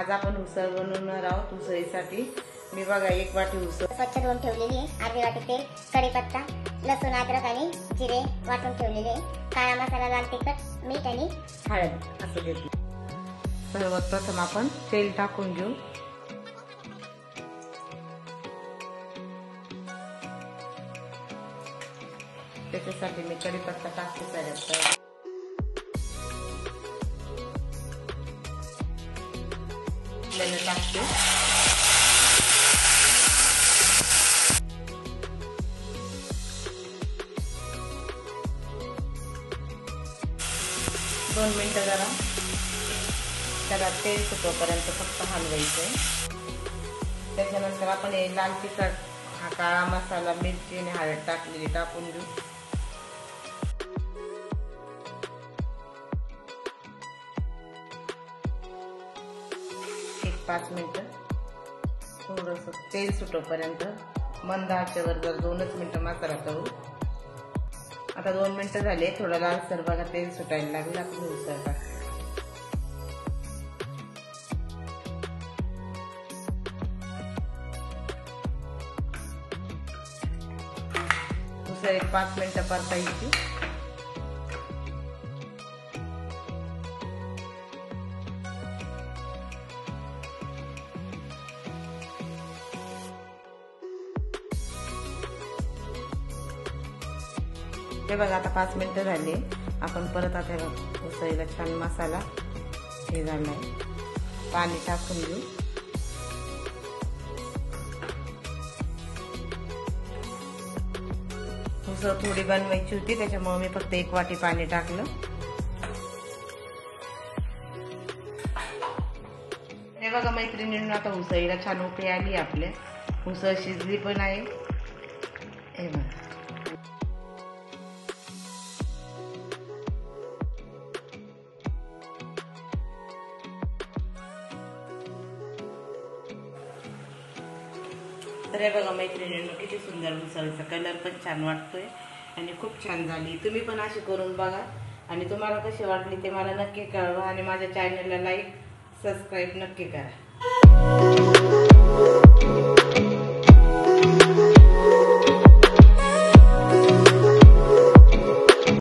आज आपण उसळ बनवणार आहोत। उसळीसाठी मी बघा एक वाटी उसळ स्वच्छ धुवून ठेवलेली आहे। अर्धी वाटी तेल, कढीपत्ता, लसूण, अद्रक आणि जिरे वाटून ठेवलेले आहे। काळा मसाला, लाल तिखट, मीठ आणि हळद असं घेतलं। सर्वात प्रथम आपण तेल टाकून घेऊ। त्याच्यासाठी मी कढीपत्ता टाकते त्याच्यात। टाकते 2 मिनिटं जरा त्याला तेल सुटेपर्यंत फक्त हलवायचं। त्याच्यानंतर आपण हे लाल तिखट, हा काळा मसाला, मिरची आणि हळद टाकलेली टाकून घेऊ। एक 5 मिनिटं थोडंसं तेल सुटेपर्यंत मंद आचेवर जर 2च मिनिटं मसाला करू। आता 2 मिनिटं झाले, थोडं लालसर बघा तेल सुटायला लागलं। आपण उसळ टाकू। उसळ एक 5 मिनिटं परतायची। हे बघा आता 5 मिनिटं झाली। आपण परत आता उसळीला छान मसाला हे झालाय, पाणी टाकून घेऊ। उसळ थोडी बनवायची होती त्याच्यामुळे मी फक्त 1 वाटी पाणी टाकलं। हे बघा मैत्रिणींना आता उसळीला छान उकळी आली। आपल्या उसळ शिजली पण आहे। हे बघा तर हे बघा मैत्रिणींनो किती सुंदर उसळीचा कलर पण छान वाटतोय आणि खूप छान झाली। तुम्ही पण अशी करून बघा आणि तुम्हाला कशी वाटली ते मला नक्की कळवा आणि माझ्या चॅनलला लाईक, सबस्क्राईब नक्की करा।